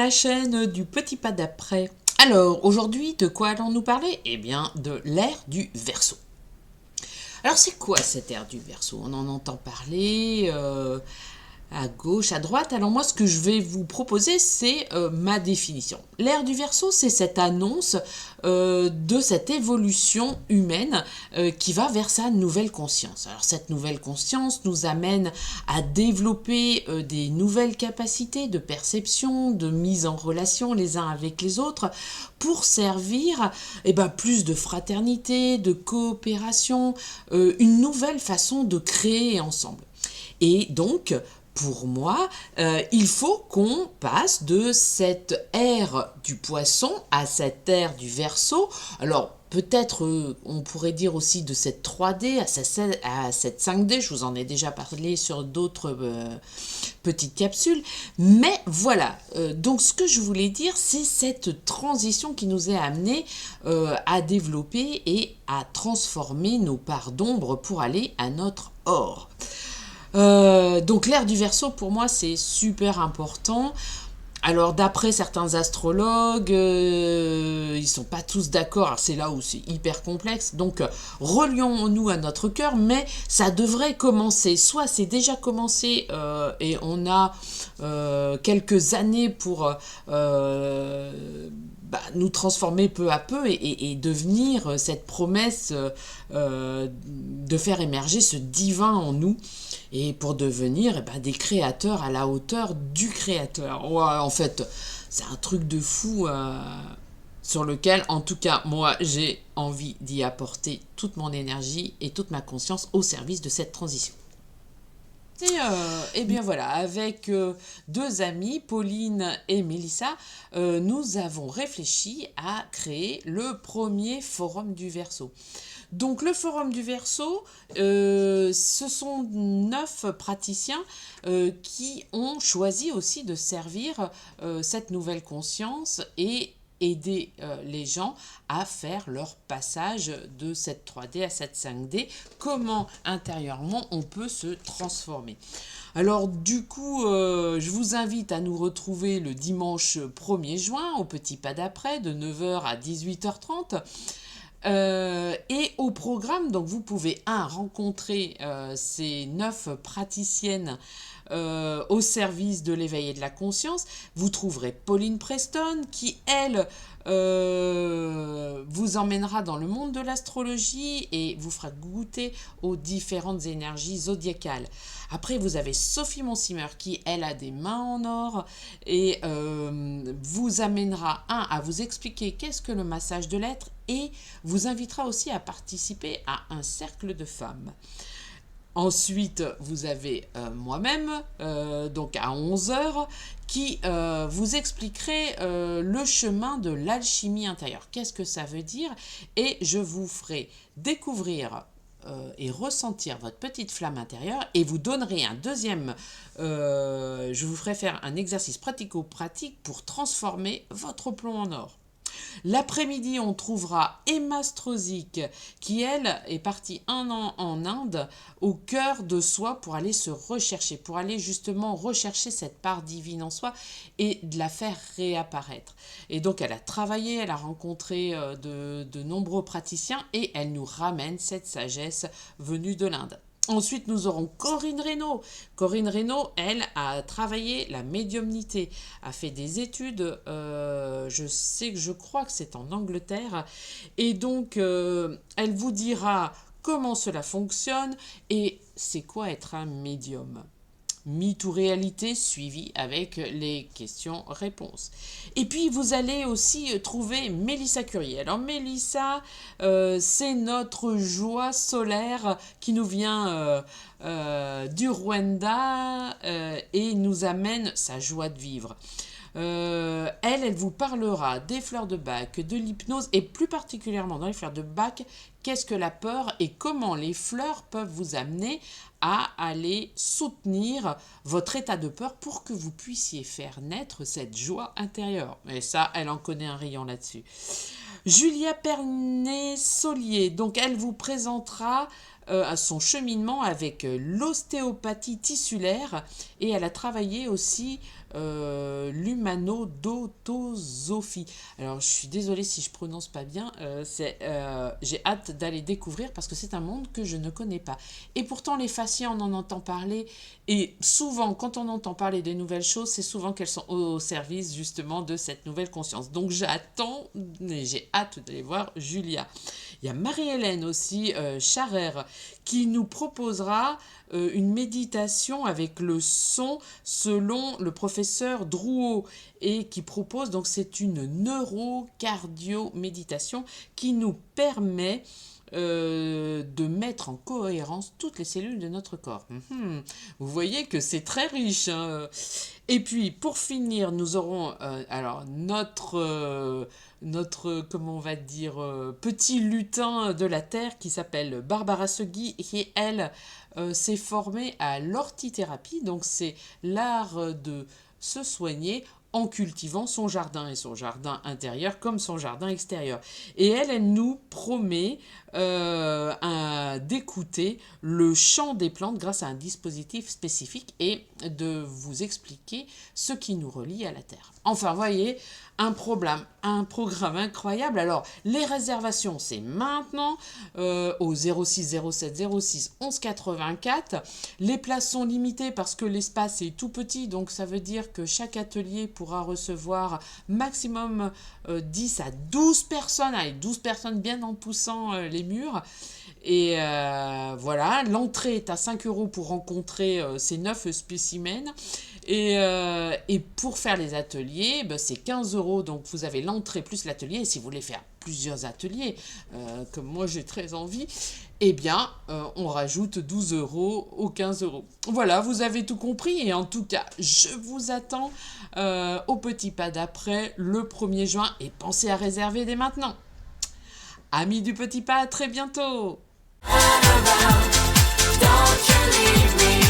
la chaîne du Petit Pas d'après. Alors, aujourd'hui, de quoi allons-nous parler? Eh bien, de l'ère du Verseau. Alors, c'est quoi cette ère du Verseau? On en entend parler à gauche, à droite. Alors moi, ce que je vais vous proposer, c'est ma définition. L'ère du Verseau, c'est cette annonce de cette évolution humaine qui va vers sa nouvelle conscience. Alors cette nouvelle conscience nous amène à développer des nouvelles capacités de perception, de mise en relation les uns avec les autres, pour servir plus de fraternité, de coopération, une nouvelle façon de créer ensemble. Et donc, pour moi, il faut qu'on passe de cette ère du poisson à cette ère du Verseau. Alors, peut-être on pourrait dire aussi de cette 3D à cette 5D, je vous en ai déjà parlé sur d'autres petites capsules. Mais voilà, donc ce que je voulais dire, c'est cette transition qui nous est amenée à développer et à transformer nos parts d'ombre pour aller à notre or. Donc l'ère du Verseau, pour moi, c'est super important. Alors d'après certains astrologues, ils sont pas tous d'accord. Alors, c'est là où c'est hyper complexe. Donc relions-nous à notre cœur, mais ça devrait commencer. Soit c'est déjà commencé et on a quelques années pour nous transformer peu à peu et devenir cette promesse de faire émerger ce divin en nous et pour devenir des créateurs à la hauteur du créateur. Ouais, en fait, c'est un truc de fou sur lequel, en tout cas, moi, j'ai envie d'y apporter toute mon énergie et toute ma conscience au service de cette transition. Et bien voilà, avec deux amies, Pauline et Mélissa, nous avons réfléchi à créer le premier forum du Verseau. Donc le forum du Verseau, ce sont 9 praticiens qui ont choisi aussi de servir cette nouvelle conscience et aider les gens à faire leur passage de cette 3D à cette 5D, comment intérieurement on peut se transformer. Alors du coup, je vous invite à nous retrouver le dimanche 1er juin au Petit Pas d'après de 9h à 18h30. Et au programme, donc vous pouvez rencontrer ces 9 praticiennes au service de l'éveil et de la conscience. Vous trouverez Pauline Preston qui, elle, vous emmènera dans le monde de l'astrologie et vous fera goûter aux différentes énergies zodiacales. Après, vous avez Sophie Monsimer qui, elle, a des mains en or et vous amènera, à vous expliquer qu'est-ce que le massage de l'être et vous invitera aussi à participer à un cercle de femmes. Ensuite, vous avez moi-même, donc à 11h, qui vous expliquerai le chemin de l'alchimie intérieure. Qu'est-ce que ça veut dire? Et je vous ferai découvrir et ressentir votre petite flamme intérieure et vous donnerai un deuxième, je vous ferai faire un exercice pratico-pratique pour transformer votre plomb en or. L'après-midi, on trouvera Emma Strosic, qui, elle, est partie 1 an en Inde, au cœur de soi, pour aller se rechercher, pour aller justement rechercher cette part divine en soi et de la faire réapparaître. Et donc, elle a travaillé, elle a rencontré de nombreux praticiens et elle nous ramène cette sagesse venue de l'Inde. Ensuite, nous aurons Corinne Reynaud. Corinne Reynaud, elle, a travaillé la médiumnité, a fait des études, je crois que c'est en Angleterre, et donc elle vous dira comment cela fonctionne et c'est quoi être un médium. Mythe ou réalité suivi avec les questions-réponses. Et puis vous allez aussi trouver Mélissa Curier. Alors Mélissa, c'est notre joie solaire qui nous vient du Rwanda et nous amène sa joie de vivre. Elle vous parlera des fleurs de Bach, de l'hypnose et plus particulièrement dans les fleurs de Bach, qu'est-ce que la peur et comment les fleurs peuvent vous amener à aller soutenir votre état de peur pour que vous puissiez faire naître cette joie intérieure. Et ça, elle en connaît un rayon là-dessus. Julia Pernet-Solier, donc elle vous présentera son cheminement avec l'ostéopathie tissulaire et elle a travaillé aussi l'humanodotosophie. Alors, je suis désolée si je prononce pas bien. J'ai hâte d'aller découvrir parce que c'est un monde que je ne connais pas. Et pourtant, les fascias, on en entend parler. Et souvent, quand on entend parler des nouvelles choses, c'est souvent qu'elles sont au service justement de cette nouvelle conscience. Donc, j'attends et j'ai hâte d'aller voir Julia. Il y a Marie-Hélène aussi, Charer, qui nous proposera une méditation avec le son selon le professeur Drouot et qui propose, donc c'est une neurocardio-méditation qui nous permet de mettre en cohérence toutes les cellules de notre corps. Vous voyez que c'est très riche, hein. Et puis, pour finir, nous aurons alors notre, comment on va dire, petit lutin de la Terre qui s'appelle Barbara Segui et qui, elle, s'est formée à l'ortithérapie. Donc, c'est l'art de se soigner en cultivant son jardin, et son jardin intérieur comme son jardin extérieur. Et elle nous promet d'écouter le chant des plantes grâce à un dispositif spécifique et de vous expliquer ce qui nous relie à la Terre. Enfin, voyez, un programme incroyable. Alors, les réservations, c'est maintenant au 06 07 06 11 84. Les places sont limitées parce que l'espace est tout petit, donc ça veut dire que chaque atelier pourra recevoir maximum 10 à 12 personnes, avec 12 personnes bien en poussant les murs. Et voilà, l'entrée est à 5 € pour rencontrer ces 9 spécimens. Et pour faire les ateliers, c'est 15 €. Donc vous avez l'entrée plus l'atelier. Et si vous voulez faire plusieurs ateliers, comme moi j'ai très envie, eh bien on rajoute 12 € aux 15 €. Voilà, vous avez tout compris. Et en tout cas, je vous attends au petit pas d'après le 1er juin. Et pensez à réserver dès maintenant. Amis du petit pas, à très bientôt. Don't you leave me,